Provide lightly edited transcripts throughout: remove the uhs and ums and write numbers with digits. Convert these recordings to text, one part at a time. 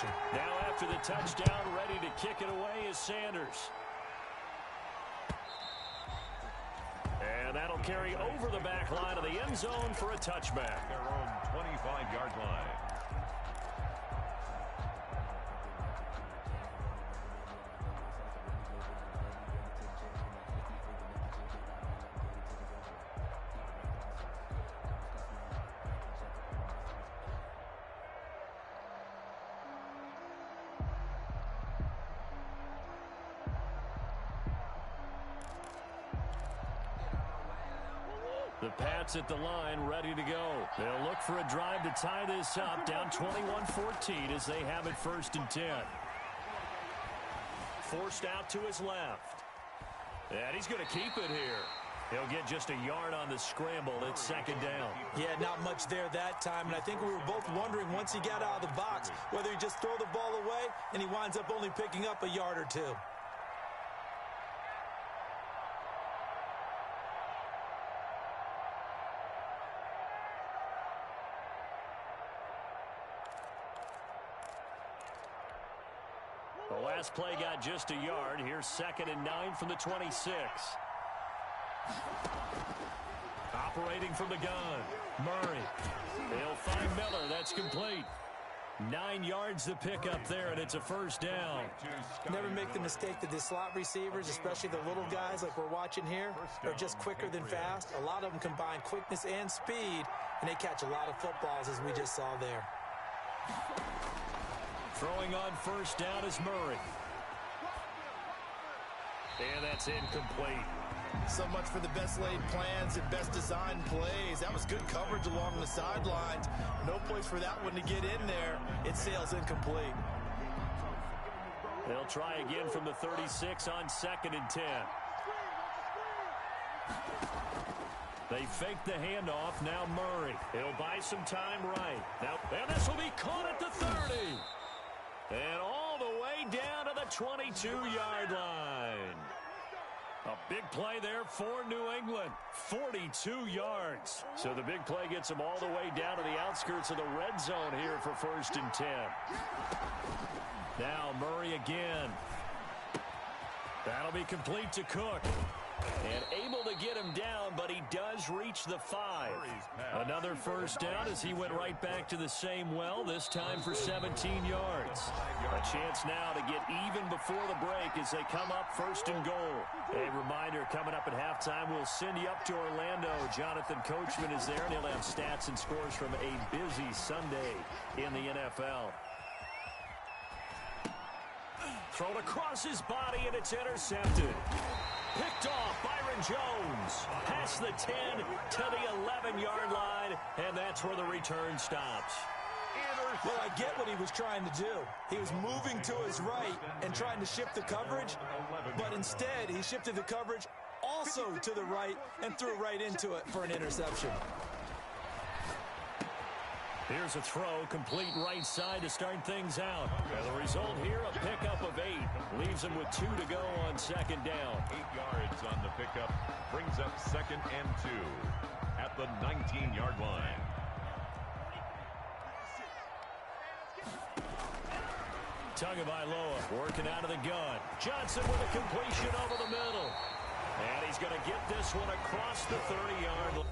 action. Now after the touchdown, ready to kick it away is Sanders. And that'll carry over the back line of the end zone for a touchback. Their own 25-yard line. The Pats at the line, ready to go. They'll look for a drive to tie this up, down 21-14 as they have it 1st and 10. Forced out to his left. And he's going to keep it here. He'll get just a yard on the scramble. It's 2nd down. Yeah, not much there that time, and I think we were both wondering once he got out of the box whether he just throw the ball away and he winds up only picking up a yard or two. The last play got just a yard. Here's 2nd and 9 from the 26. Operating from the gun, Murray. They'll find Miller. That's complete. 9 yards to pick up there, and it's a 1st down. Never make the mistake that the slot receivers, especially the little guys like we're watching here, are just quicker than fast. A lot of them combine quickness and speed, and they catch a lot of footballs, as we just saw there. Throwing on 1st down is Murray. And that's incomplete. So much for the best laid plans and best designed plays. That was good coverage along the sidelines. No place for that one to get in there. It sails incomplete. They'll try again from the 36 on 2nd and 10. They fake the handoff. Now Murray. He'll buy some time right. Now, and this will be caught at the 30. And all the way down to the 22-yard line. A big play there for New England. 42 yards. So the big play gets them all the way down to the outskirts of the red zone here for 1st and 10. Now Murray again. That'll be complete to Cook. And able to get him down, but he does reach the 5. Another 1st down as he went right back to the same well, this time for 17 yards. A chance now to get even before the break as they come up 1st and goal. A reminder, coming up at halftime, we'll send you up to Orlando. Jonathan Coachman is there, and he'll have stats and scores from a busy Sunday in the NFL. Thrown across his body, and it's intercepted. Picked off Byron Jones. Past the 10 to the 11-yard line, and that's where the return stops. Well, I get what he was trying to do. He was moving to his right and trying to shift the coverage, but instead he shifted the coverage also to the right and threw right into it for an interception. Here's a throw, complete right side to start things out. And the result here, a pickup of 8. Leaves him with 2 to go on 2nd down. 8 yards on the pickup. Brings up 2nd and 2 at the 19-yard line. Tagovailoa working out of the gun. Johnson with a completion over the middle. And he's going to get this one across the 30-yard line.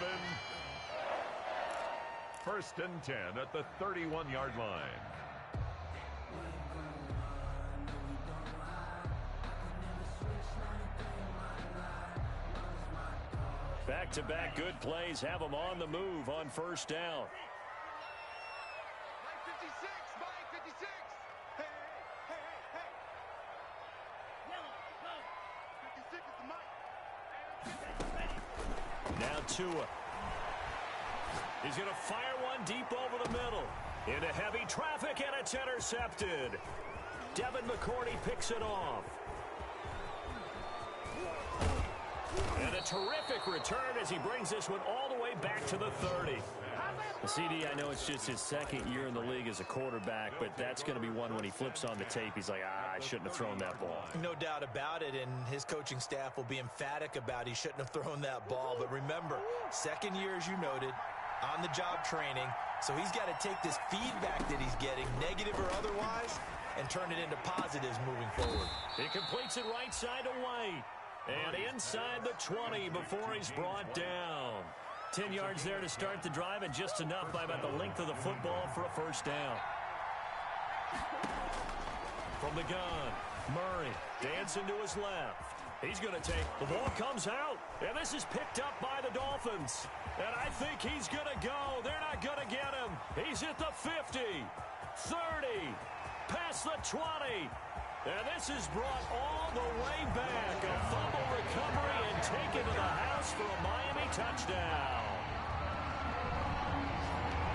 open. 1st and 10 at the 31-yard line. Back-to-back good plays have them on the move on 1st down. Now Tua. He's going to fire one deep over the middle. Into heavy traffic, and it's intercepted. Devin McCourty picks it off. And a terrific return as he brings this one all the way back to the 30. CD, I know it's just his 2nd year in the league as a quarterback, but that's going to be one when he flips on the tape. He's like, I shouldn't have thrown that ball. No doubt about it, and his coaching staff will be emphatic about he shouldn't have thrown that ball. But remember, 2nd year, as you noted, on-the-job training. So he's got to take this feedback that he's getting, negative or otherwise, and turn it into positives moving forward. He completes it right side to White. And inside the 20 before he's brought down. 10 yards there to start the drive, and just enough by about the length of the football for a 1st down. From the gun, Murray dancing to his left. He's going to take, the ball comes out, and this is picked up by the Dolphins. And I think he's going to go. They're not going to get him. He's at the 50, 30, past the 20. And this is brought all the way back. A fumble recovery and taken to the house for a Miami touchdown.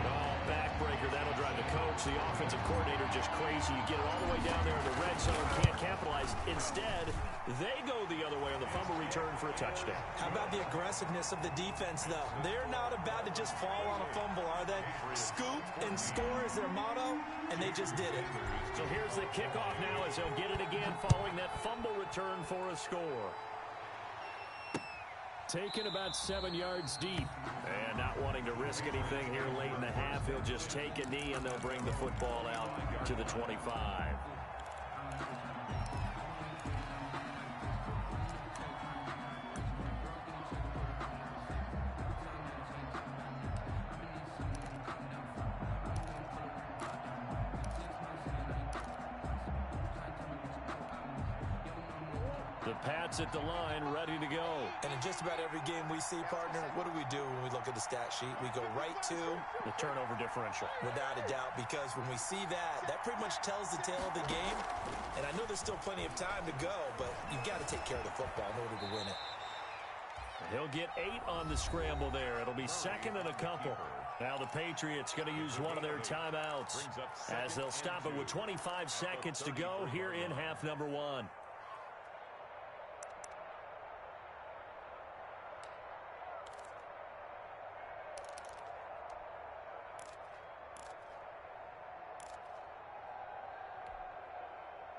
Oh, backbreaker. That'll drive the coach, the offensive coordinator, just crazy. You get it all the way down there in the red zone, can't capitalize. Instead, they go the other way on the fumble return for a touchdown. How about the aggressiveness of the defense, though? They're not about to just fall on a fumble, are they? Scoop and score is their motto, and they just did it. So here's the kickoff now as they'll get it again following that fumble return for a score. Taken about 7 yards deep. And not wanting to risk anything here late in the half, he'll just take a knee and they'll bring the football out to the 25. The Pats at the line, ready to go. And in just about every game we see, partner, what do we do when we look at the stat sheet? We go right to the turnover differential. Without a doubt, because when we see that, that pretty much tells the tale of the game. And I know there's still plenty of time to go, but you've got to take care of the football in order to win it. He'll get 8 on the scramble there. It'll be 2nd and a couple. Now the Patriots going to use one of their timeouts as they'll stop it with 25 seconds to go here in half number 1.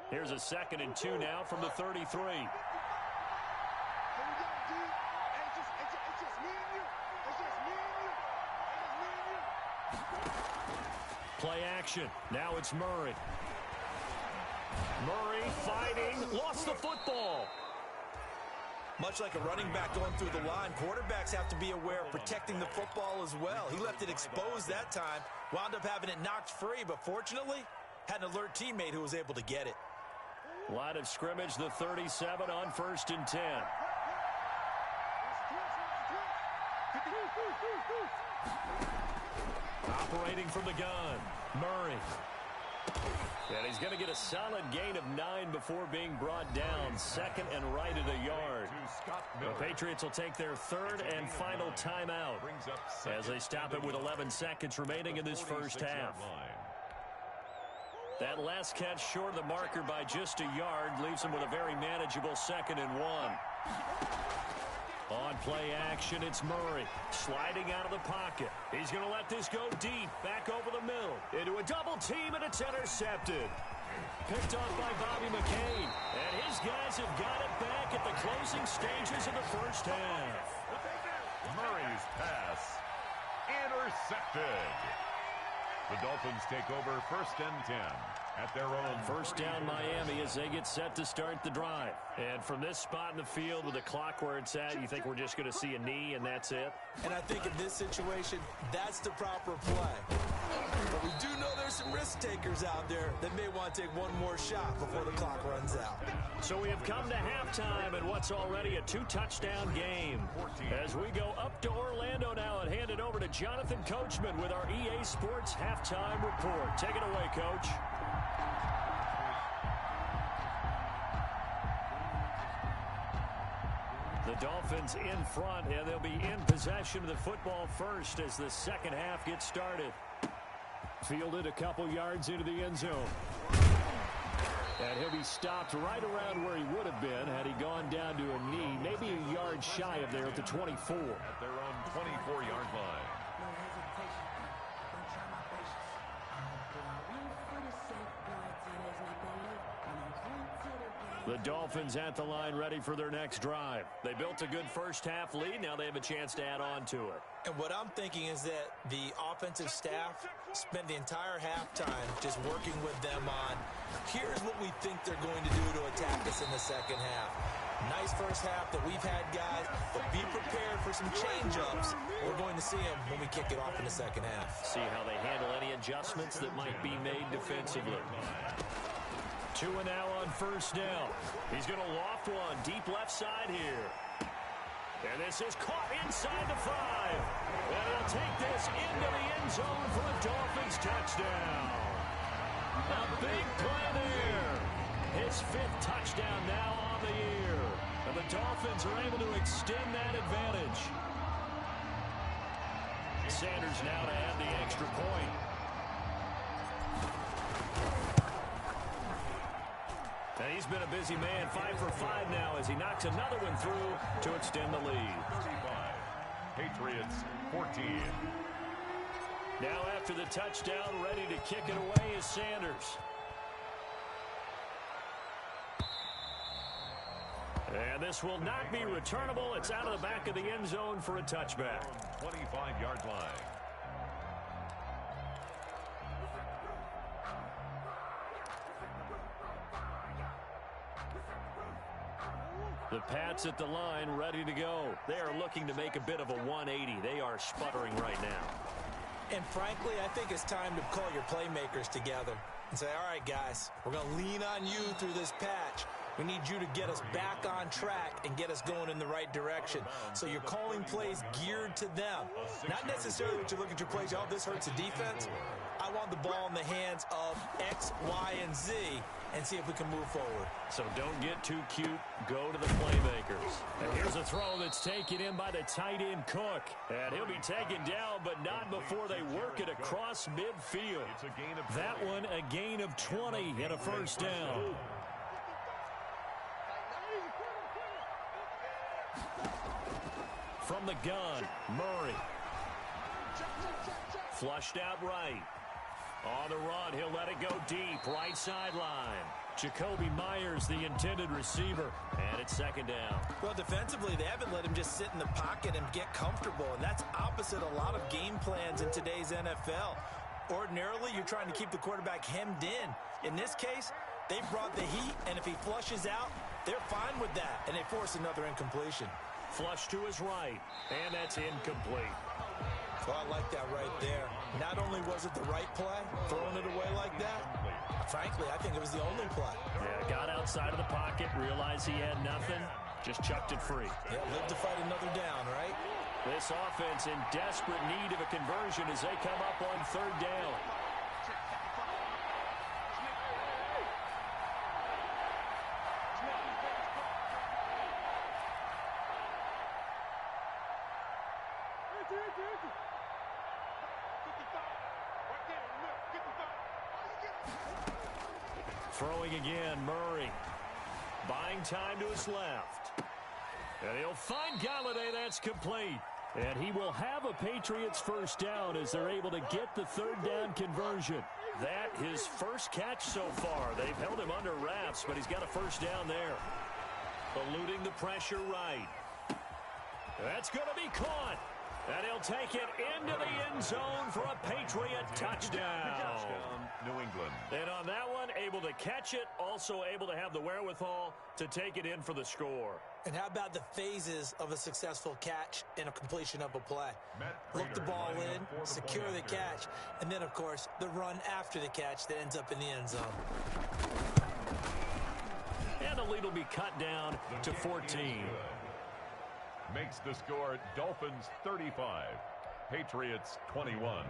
Here's a 2nd and 2 now from the 33. Play action. Now it's Murray. Murray fighting. Lost the football. Much like a running back going through the line, quarterbacks have to be aware of protecting the football as well. He left it exposed that time, wound up having it knocked free, but fortunately, had an alert teammate who was able to get it. Line of scrimmage, the 37 on 1st and 10. Operating from the gun, Murray. And he's going to get a solid gain of 9 before being brought down. 2nd and right at a yard. The Patriots will take their 3rd and final timeout as they stop it with 11 seconds remaining in this first half. That last catch short of the marker by just a yard leaves him with a very manageable 2nd and 1. On play action, it's Murray sliding out of the pocket. He's going to let this go deep, back over the middle, into a double team, and it's intercepted. Picked off by Bobby McCain, and his guys have got it back at the closing stages of the first half. Murray's pass intercepted. The Dolphins take over 1st and 10. at their own. First down Miami as they get set to start the drive. And from this spot in the field with the clock where it's at, you think we're just going to see a knee and that's it? And I think in this situation, that's the proper play. But we do know there's some risk takers out there that may want to take one more shot before the clock runs out. So we have come to halftime in what's already a 2-touchdown game. As we go up to Orlando now and hand it over to Jonathan Coachman with our EA Sports Halftime Report. Take it away, Coach. The Dolphins in front, and they'll be in possession of the football first as the second half gets started. Fielded a couple yards into the end zone. And he'll be stopped right around where he would have been had he gone down to a knee, maybe a yard shy of there at the 24. At their own 24-yard line. The Dolphins at the line ready for their next drive. They built a good first half lead. Now they have a chance to add on to it. And what I'm thinking is that the offensive staff spent the entire halftime just working with them on, here's what we think they're going to do to attack us in the second half. Nice first half that we've had, guys, but be prepared for some change-ups. We're going to see them when we kick it off in the second half. See how they handle any adjustments that might be made defensively. 2 and now on first down. He's going to loft one deep left side here. And this is caught inside the 5. And he'll take this into the end zone for a Dolphins touchdown. A big play there. His 5th touchdown now on the year. And the Dolphins are able to extend that advantage. Sanders now to add the extra point. And he's been a busy man, 5 for 5 now as he knocks another one through to extend the lead. 35. Patriots 14. Now after the touchdown, ready to kick it away is Sanders. And this will not be returnable. It's out of the back of the end zone for a touchback. 25-yard line. The Pats at the line ready to go. They are looking to make a bit of a 180. They are sputtering right now. And frankly, I think it's time to call your playmakers together and say, all right, guys, we're going to lean on you through this patch. We need you to get us back on track and get us going in the right direction. So you're calling plays geared to them. Not necessarily what you look at your plays, oh, this hurts the defense. I want the ball in the hands of X, Y, and Z and see if we can move forward. So don't get too cute. Go to the playmakers. And here's a throw that's taken in by the tight end Cook. And he'll be taken down, but not before they work it across midfield. That one a gain of 20 and a first down. From the gun, Murray. Flushed out right. On the run, he'll let it go deep, right sideline. Jacoby Myers, the intended receiver, and it's second down. Well, defensively, they haven't let him just sit in the pocket and get comfortable, and that's opposite a lot of game plans in today's NFL. Ordinarily, you're trying to keep the quarterback hemmed in. In this case, they brought the heat, and if he flushes out, they're fine with that, and they force another incompletion. Flush to his right, and that's incomplete. Well, I like that right there. Not only was it the right play, throwing it away like that, frankly, I think it was the only play. Yeah, got outside of the pocket, realized he had nothing, just chucked it free. Yeah, live to fight another down, right? This offense in desperate need of a conversion as they come up on third down. Throwing again, Murray. Buying time to his left. And he'll find Galladay. That's complete. And he will have a Patriots first down as they're able to get the third down conversion. That his first catch so far. They've held him under wraps, but he's got a first down there. Eluding the pressure right. That's going to be caught. And he'll take it into the end zone for a Patriot touchdown. New England. And on that one, able to catch it, also able to have the wherewithal to take it in for the score. And how about the phases of a successful catch and a completion of a play? Look the ball in, secure the catch, and then, of course, the run after the catch that ends up in the end zone. And the lead will be cut down to 14. Makes the score Dolphins 35, Patriots 21.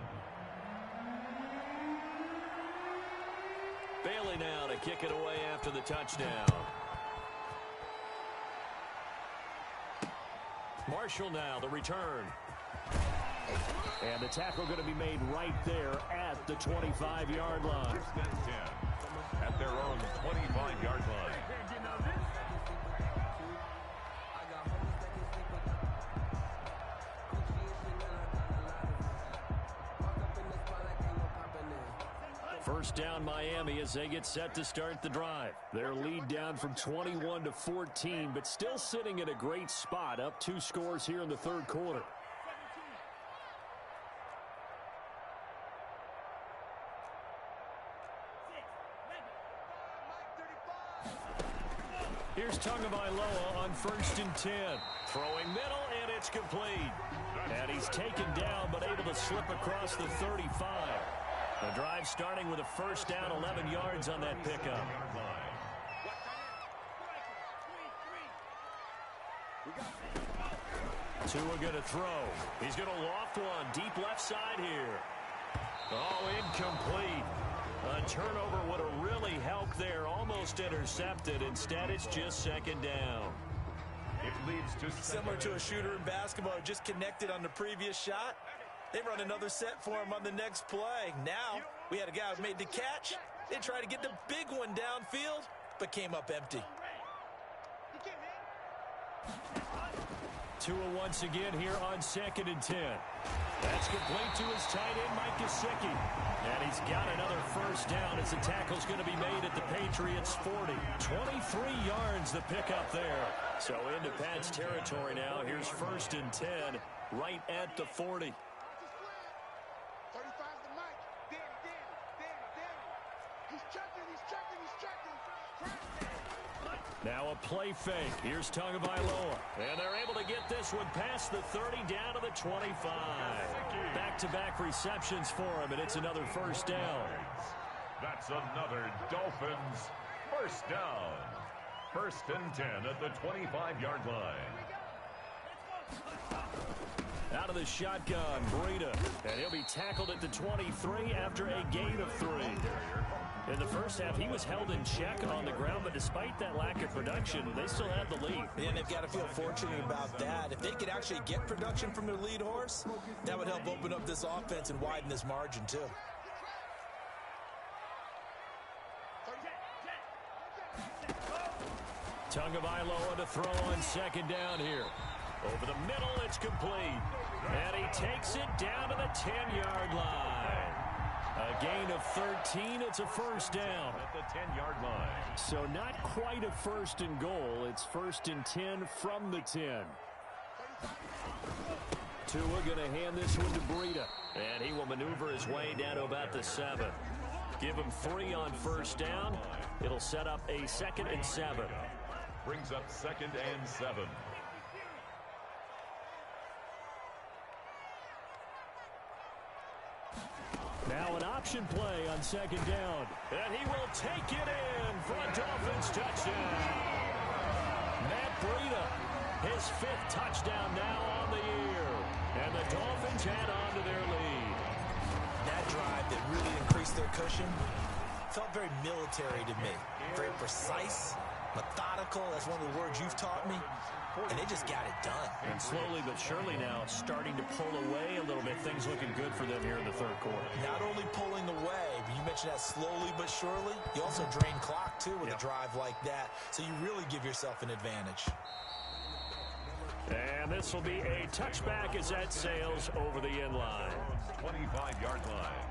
Bailey now to kick it away after the touchdown. Marshall now, the return. And the tackle going to be made right there at the 25-yard line. First and 10 at their own 25-yard line. First down Miami as they get set to start the drive. Their lead down from 21 to 14, but still sitting in a great spot, up 2 scores here in the third quarter. Here's Tagovailoa on 1st and 10. Throwing middle, and it's complete. And he's taken down, but able to slip across the 35. The drive starting with a first down, 11 yards on that pickup. Tua going to throw. He's going to loft one deep left side here. Oh, incomplete. A turnover would have really helped there. Almost intercepted. Instead, it's just second down. It leads to Similar to a shooter in basketball, just connected on the previous shot. They run another set for him on the next play. Now, we had a guy who made the catch. They tried to get the big one downfield, but came up empty. Tua once again here on 2nd and 10. That's complete to his tight end, Mike Gesicki. And he's got another first down as the tackle's going to be made at the Patriots' 40. 23 yards the pickup there. So into Pat's territory now. Here's 1st and 10 right at the 40. Now a play fake. Here's Tagovailoa. And they're able to get this one past the 30 down to the 25. Back-to-back receptions for him, and it's another first down. That's another Dolphins first down. 1st and 10 at the 25-yard line. Out of the shotgun, Breida. And he'll be tackled at the 23 after a gain of 3. In the first half, he was held in check on the ground, but despite that lack of production, they still have the lead. And they've got to feel fortunate about that. If they could actually get production from their lead horse, that would help open up this offense and widen this margin, too. Tagovailoa to throw on 2nd down here. Over the middle, it's complete. And he takes it down to the 10-yard line. A gain of 13, it's a first down. At the 10-yard line. So not quite a 1st and goal. It's 1st and 10 from the 10. Tua going to hand this one to Breida. And he will maneuver his way down to about the 7. Give him 3 on first down. It'll set up a 2nd and 7. Brings up 2nd and 7. Now an option play on 2nd down. And he will take it in for a Dolphins touchdown. Matt Breida, his 5th touchdown now on the year. And the Dolphins add on to their lead. That drive that really increased their cushion felt very military to me. Very precise, methodical. That's one of the words you've taught me. And they just got it done. And slowly but surely now starting to pull away a little bit. Things looking good for them here in the third quarter. Not only pulling away, but you mentioned that slowly but surely. You also drain clock, too, with a drive like that. So you really give yourself an advantage. And this will be a touchback as that sails over the end line. 25-yard line.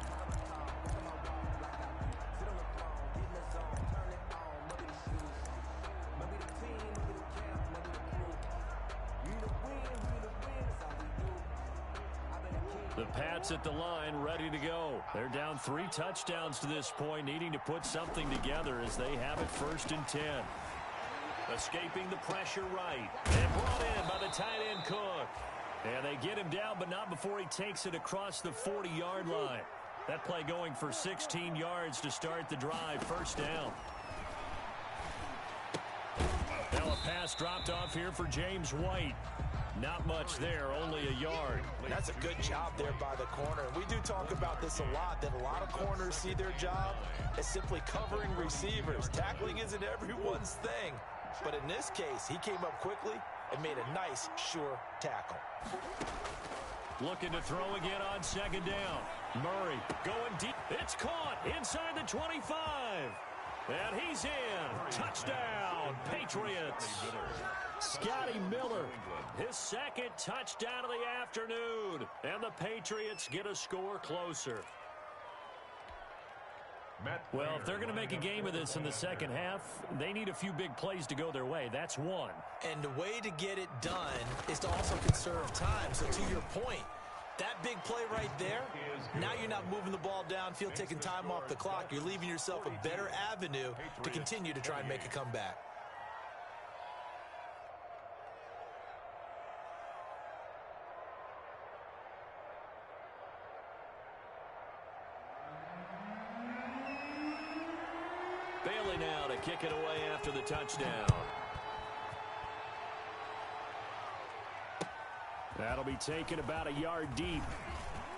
The Pats at the line, ready to go. They're down 3 touchdowns to this point, needing to put something together as they have it 1st and 10. Escaping the pressure right. And brought in by the tight end Cook. And they get him down, but not before he takes it across the 40-yard line. That play going for 16 yards to start the drive. 1st down. Now a pass dropped off here for James White. Not much there, only a yard. That's a good job there by the corner. We do talk about this a lot, that a lot of corners see their job as simply covering receivers. Tackling isn't everyone's thing. But in this case, he came up quickly and made a nice, sure tackle. Looking to throw again on 2nd down. Murray going deep. It's caught inside the 25. And he's in. Touchdown, Patriots. Scotty Miller, his 2nd touchdown of the afternoon. And the Patriots get a score closer. Well, if they're going to make a game of this in the 2nd half, they need a few big plays to go their way. That's one. And the way to get it done is to also conserve time. So to your point, that big play right there, now you're not moving the ball downfield, taking time off the clock. You're leaving yourself a better avenue to continue to try and make a comeback. Bailey now to kick it away after the touchdown. That'll be taken about a yard deep.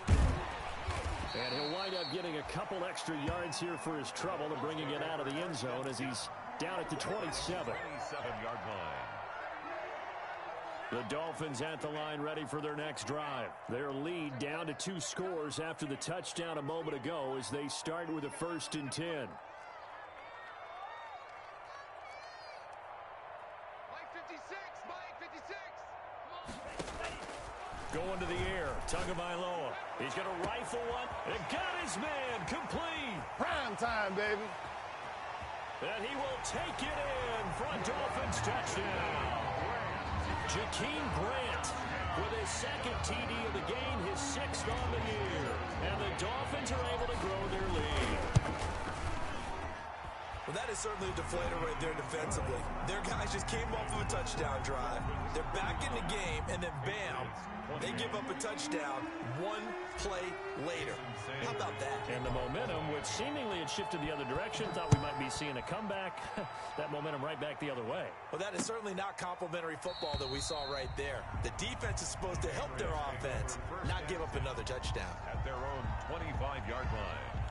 And he'll wind up getting a couple extra yards here for his trouble and bringing it out of the end zone as he's down at the 27. 27-yard line. The Dolphins at the line ready for their next drive. Their lead down to 2 scores after the touchdown a moment ago as they start with a 1st and 10. Going to the air, Tagovailoa. He's going to rifle one and got his man complete. Prime time, baby. And he will take it in for a Dolphins touchdown. Jakeem Grant with his 2nd TD of the game, his 6th on the year. And the Dolphins are able to grow their lead. Well, that is certainly a deflator right there defensively. Their guys just came off of a touchdown drive. They're back in the game, and then bam, they give up a touchdown 1 play later. How about that? And the momentum, which seemingly had shifted the other direction, thought we might be seeing a comeback. That momentum right back the other way. Well, that is certainly not complimentary football that we saw right there. The defense is supposed to help their offense, not give up another touchdown. At their own 25-yard line.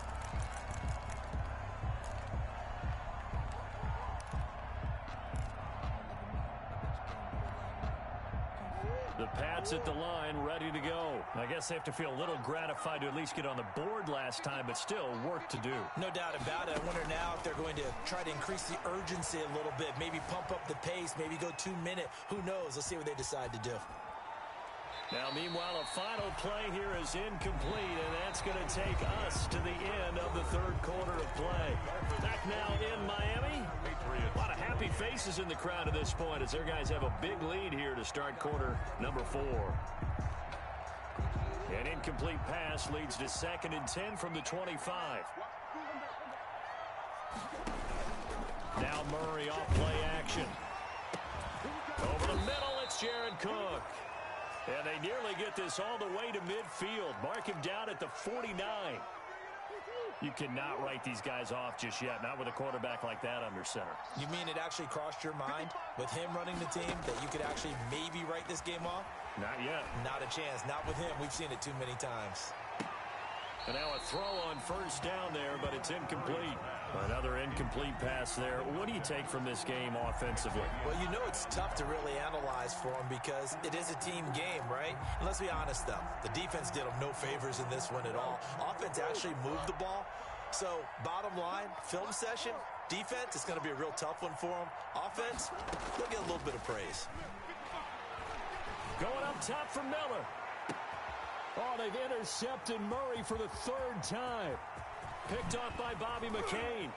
The Pats at the line, ready to go. I guess they have to feel a little gratified to at least get on the board last time, but still work to do. No doubt about it. I wonder now if they're going to try to increase the urgency a little bit, maybe pump up the pace, maybe go 2-minute. Who knows? Let's see what they decide to do. Now, meanwhile, a final play here is incomplete, and that's going to take us to the end of the 3rd quarter of play. Back now in Miami. A lot of happy faces in the crowd at this point as their guys have a big lead here to start quarter number 4. An incomplete pass leads to 2nd and 10 from the 25. Now Murray off play action. Over the middle, it's Jared Cook. And they nearly get this all the way to midfield. Mark him down at the 49. You cannot write these guys off just yet, not with a quarterback like that under center. You mean it actually crossed your mind with him running the team that you could actually maybe write this game off? Not yet. Not a chance. Not with him. We've seen it too many times. And now a throw on 1st down there, but it's incomplete. Another incomplete pass there. What do you take from this game offensively? Well, you know it's tough to really analyze for them because it is a team game, right? And let's be honest, though. The defense did them no favors in this one at all. Offense actually moved the ball. So, bottom line, film session, defense, it's going to be a real tough one for them. Offense, they'll get a little bit of praise. Going up top for Miller. Oh, they've intercepted Murray for the 3rd time. Picked off by Bobby McCain.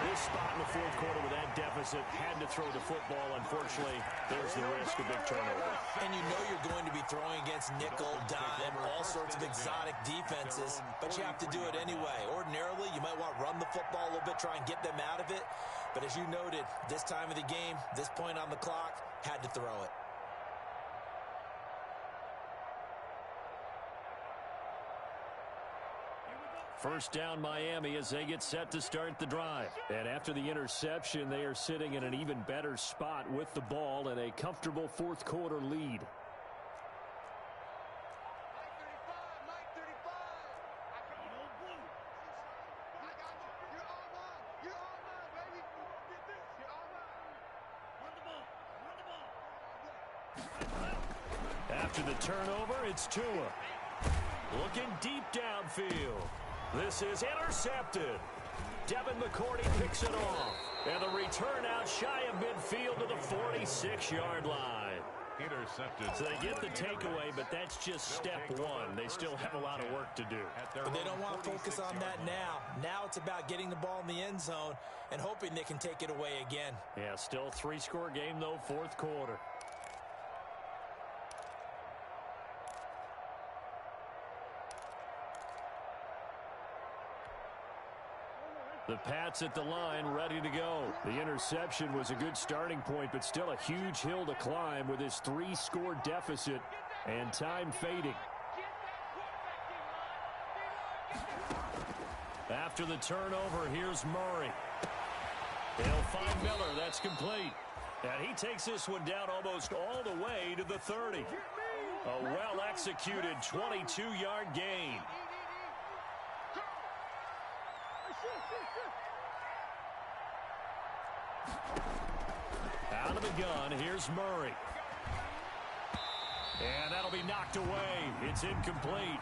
This spot in the fourth quarter with that deficit, had to throw the football. Unfortunately, there's the risk of big turnover. And you know you're going to be throwing against nickel, dime, all sorts of exotic defenses, but you have to do it anyway. Ordinarily, you might want to run the football a little bit, try and get them out of it. But as you noted, this time of the game, this point on the clock, had to throw it. First down, Miami, as they get set to start the drive. And after the interception, they are sitting in an even better spot with the ball and a comfortable fourth quarter lead. After the turnover, it's Tua. Looking deep downfield. This is intercepted. Devin McCourty picks it off. And the return out shy of midfield to the 46-yard line. Intercepted. So they get the takeaway, but that's just step one. They still have a lot of work to do. But they don't want to focus on that now. Now it's about getting the ball in the end zone and hoping they can take it away again. Yeah, still a 3-score game, though, fourth quarter. The Pats at the line, ready to go. The interception was a good starting point, but still a huge hill to climb with his 3-score deficit and time fading. After the turnover, here's Murray. They'll find Miller. That's complete. And he takes this one down almost all the way to the 30. A well-executed 22-yard gain. Out of the gun, here's Murray. And that'll be knocked away. It's incomplete.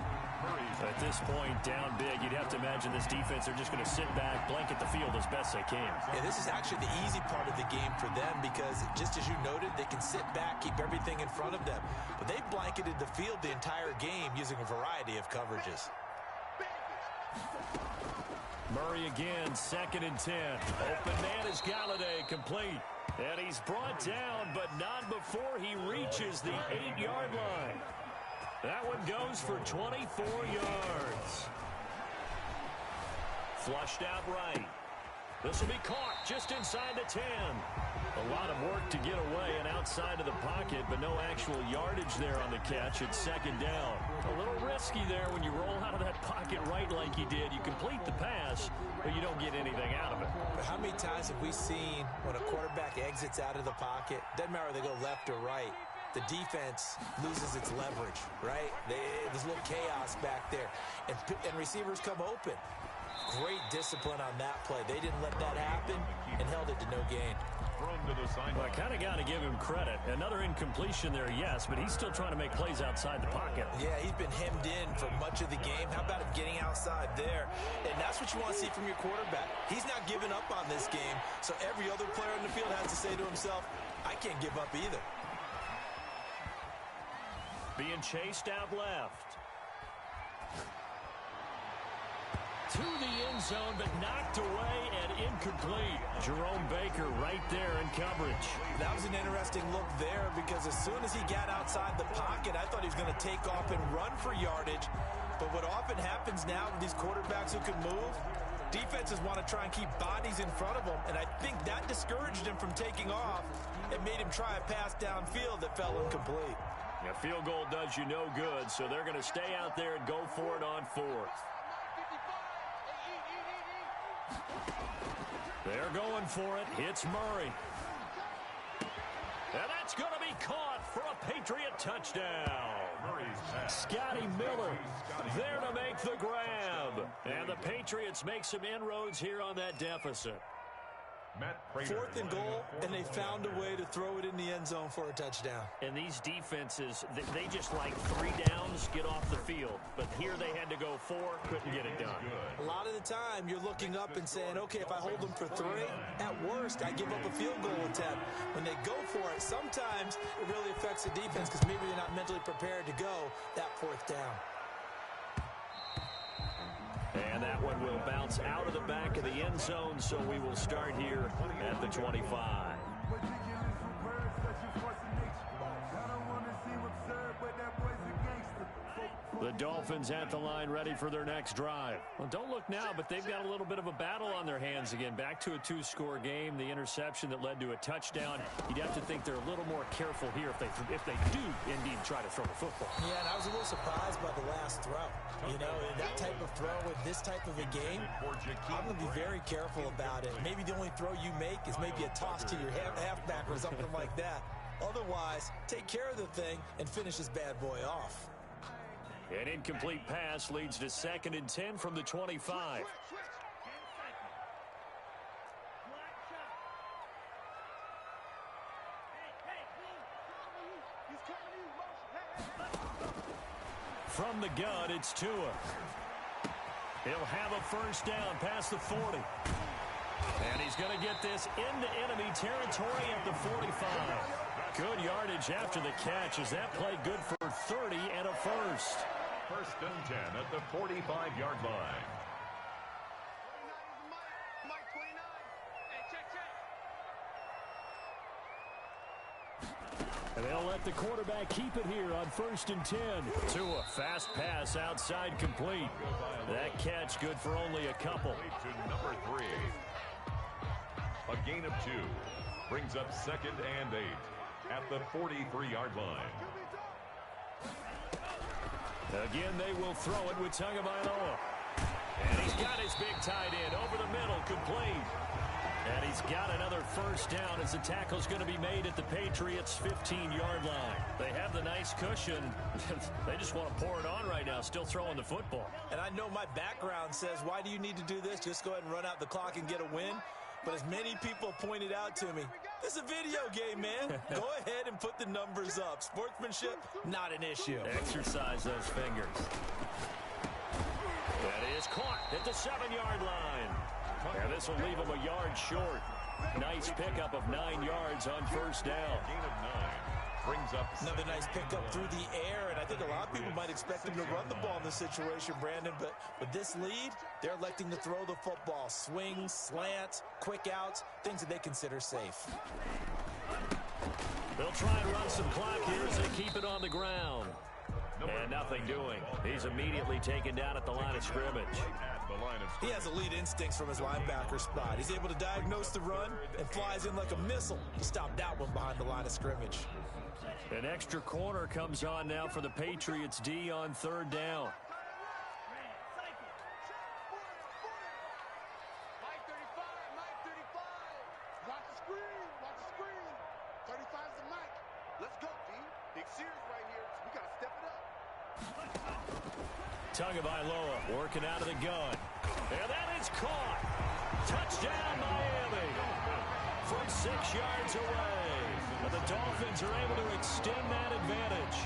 At this point, down big, you'd have to imagine this defense, they're just going to sit back, blanket the field as best they can. Yeah, this is actually the easy part of the game for them because, just as you noted, they can sit back, keep everything in front of them. But they've blanketed the field the entire game using a variety of coverages. Murray again, 2nd and 10. Open man is Galladay, complete. And he's brought down, but not before he reaches the 8-yard line. That one goes for 24 yards. Flushed out right. This will be caught just inside the 10. A lot of work to get away and outside of the pocket, but no actual yardage there on the catch. It's 2nd down. A little risky there when you roll out of that pocket right like you did. You complete the pass, but you don't get anything out of it. But how many times have we seen when a quarterback exits out of the pocket, doesn't matter whether they go left or right, the defense loses its leverage, right? There's a little chaos back there, and receivers come open. Great discipline on that play. They didn't let that happen and held it to no gain. Well, I kind of got to give him credit. Another incompletion there, yes, but he's still trying to make plays outside the pocket. Yeah, he's been hemmed in for much of the game. How about him getting outside there? And that's what you want to see from your quarterback. He's not giving up on this game, so every other player on the field has to say to himself, I can't give up either. Being chased out left. To the end zone, but knocked away and incomplete. Jerome Baker right there in coverage. That was an interesting look there because as soon as he got outside the pocket, I thought he was going to take off and run for yardage. But what often happens now with these quarterbacks who can move, defenses want to try and keep bodies in front of them, and I think that discouraged him from taking off and made him try a pass downfield that fell incomplete. A field goal does you no good, so they're going to stay out there and go for it on 4th. They're going for it. It's Murray. And that's going to be caught for a Patriot touchdown. Scotty Miller there to make the grab. And the Patriots make some inroads here on that deficit. 4th and goal, and they found a way to throw it in the end zone for a touchdown. And these defenses, they just like 3 downs, get off the field. But here they had to go 4, couldn't get it done. A lot of the time, you're looking up and saying, okay, if I hold them for 3, at worst, I give up a field goal attempt. When they go for it, sometimes it really affects the defense because maybe they're not mentally prepared to go that 4th down. And that one will bounce out of the back of the end zone, so we will start here at the 25. The Dolphins at the line, ready for their next drive. Well, don't look now, but they've got a little bit of a battle on their hands again. Back to a two-score game. The interception that led to a touchdown. You'd have to think they're a little more careful here if they do indeed try to throw the football. Yeah, and I was a little surprised by the last throw. You know, in that type of throw with this type of a game, I'm going to be very careful about it. Maybe the only throw you make is maybe a toss to your halfback or something like that. Otherwise, take care of the thing and finish this bad boy off. An incomplete pass leads to 2nd and 10 from the 25. From the gun, it's Tua. He'll have a first down past the 40. And he's going to get this into enemy territory at the 45. Good yardage after the catch. Is that play good for 30 and a first? 1st and 10 at the 45-yard line. And they'll let the quarterback keep it here on 1st and 10. Tua, fast pass outside complete. That catch good for only a couple. To number 3. A gain of 2. Brings up 2nd and 8 at the 43-yard line. Again, they will throw it with Tagovailoa. And he's got his big tight end over the middle, complete. And he's got another first down as the tackle's going to be made at the Patriots' 15-yard line. They have the nice cushion. They just want to pour it on right now, still throwing the football. And I know my background says, why do you need to do this? Just go ahead and run out the clock and get a win. But as many people pointed out to me, this is a video game, man. Go ahead and put the numbers up. Sportsmanship, not an issue. Exercise those fingers. That is caught at the 7-yard line. And this will leave him a yard short. Nice pickup of 9 yards on first down. Gain of 9. Brings up another nice pickup through the air, and I think a lot of people might expect him to run the ball in this situation, Brandon, but with this lead, they're electing to throw the football. Swings, slants, quick outs, things that they consider safe. They'll try and run some clock here as they keep it on the ground. And nothing doing. He's immediately taken down at the line of scrimmage. He has elite instincts from his linebacker spot. He's able to diagnose the run and flies in like a missile to stop that one behind the line of scrimmage. An extra corner comes on now for the Patriots D on 3rd down. Watch the screen. 35's the mic. Let's go, D. Big series right here. We got to step it up. Tagovailoa working out of the gun. And that is caught. Touchdown, Miami. From 6 yards away. But the Dolphins are able to extend that advantage.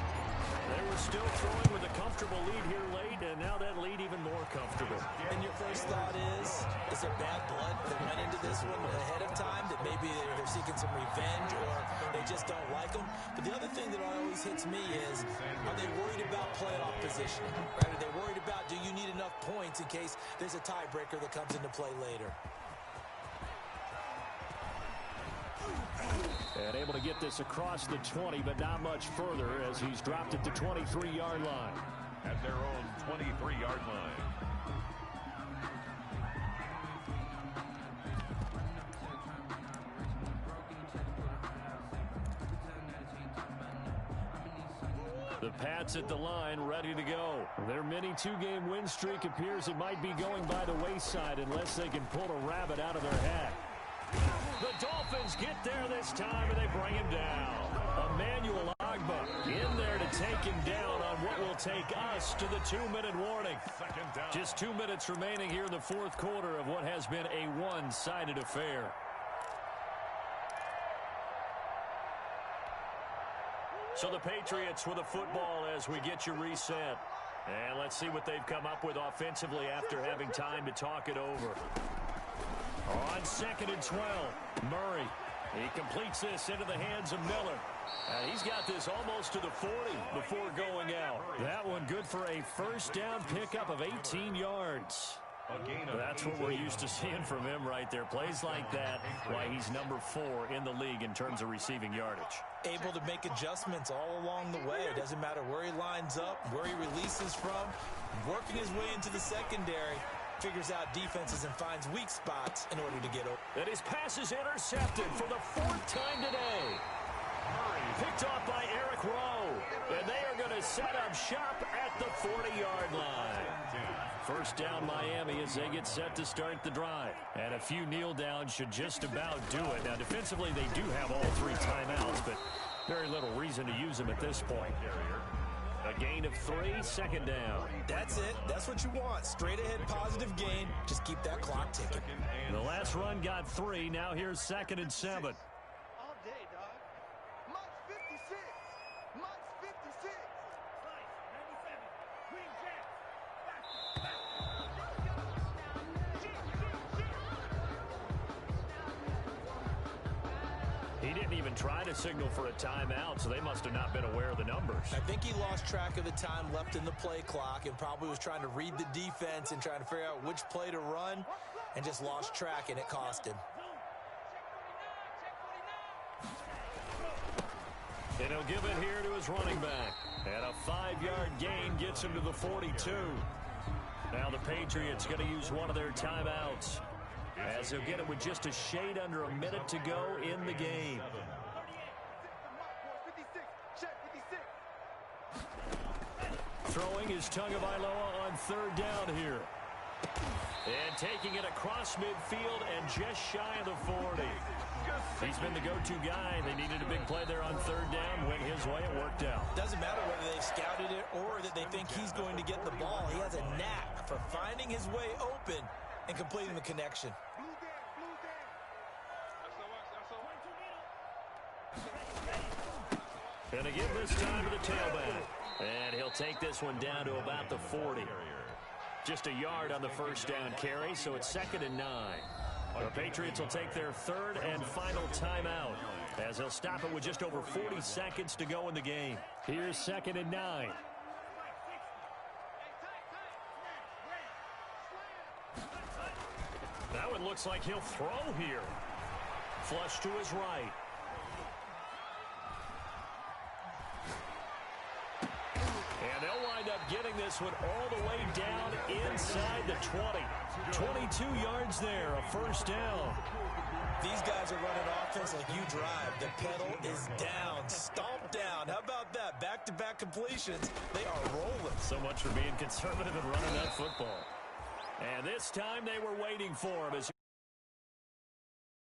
They were still throwing with a comfortable lead here late, and now that lead even more comfortable. And your first thought is there bad blood that went into this one ahead of time, that maybe they're seeking some revenge or they just don't like them? But the other thing that always hits me is, are they worried about playoff positioning? Right? Are they worried about, do you need enough points in case there's a tiebreaker that comes into play later? And able to get this across the 20, but not much further as he's dropped it to 23-yard line. At their own 23-yard line. The Pats at the line, ready to go. Their mini 2-game win streak appears it might be going by the wayside unless they can pull a rabbit out of their hat. The Dolphins get there this time, and they bring him down. Emmanuel Ogbah in there to take him down on what will take us to the 2-minute warning. Just 2 minutes remaining here in the 4th quarter of what has been a one-sided affair. So the Patriots with the football as we get you reset. And let's see what they've come up with offensively after having time to talk it over. On 2nd and 12, Murray. He completes this into the hands of Miller. And he's got this almost to the 40 before going out. That one good for a first down pickup of 18 yards. That's what we're used to seeing from him right there. Plays like that, why he's number 4 in the league in terms of receiving yardage. Able to make adjustments all along the way. It doesn't matter where he lines up, where he releases from. Working his way into the secondary, figures out defenses and finds weak spots in order to get over. And his pass is intercepted for the 4th time today. Picked off by Eric Rowe. And they are going to set up shop at the 40-yard line. First down Miami as they get set to start the drive. And a few kneel downs should just about do it. Now defensively they do have all 3 timeouts, but very little reason to use them at this point. A gain of 3, 2nd down. That's it. That's what you want. Straight ahead positive gain. Just keep that clock ticking. The last run got 3. Now here's 2nd and 7. All day, dog. Mike 56. Mike 56. Nice. 97. Green Jack. He didn't even try to signal for a timeout, so they must have not been aware of the numbers. I think he lost track of the time left in the play clock and probably was trying to read the defense and trying to figure out which play to run and just lost track, and it cost him. And he'll give it here to his running back. And a 5-yard gain gets him to the 42. Now the Patriots going to use one of their timeouts, as they'll get it with just a shade under a minute to go in the game. Throwing is Tagovailoa on 3rd down here. And taking it across midfield and just shy of the 40. He's been the go-to guy. They needed a big play there on 3rd down. Went his way. It worked out. Doesn't matter whether they scouted it or that they think he's going to get the ball. He has a knack for finding his way open and completing the connection. And to give this time to the tailback. And he'll take this one down to about the 40. Just a yard on the first down carry, so it's 2nd and 9. The Patriots will take their 3rd and final timeout, as they'll stop it with just over 40 seconds to go in the game. Here's 2nd and 9. That one looks like he'll throw here. Flush to his right. And they'll wind up getting this one all the way down inside the 20. 22 yards there, a first down. These guys are running offense like you drive. The pedal is down, stomped down. How about that? Back-to-back completions. They are rolling. So much for being conservative and running that football. And this time they were waiting for him as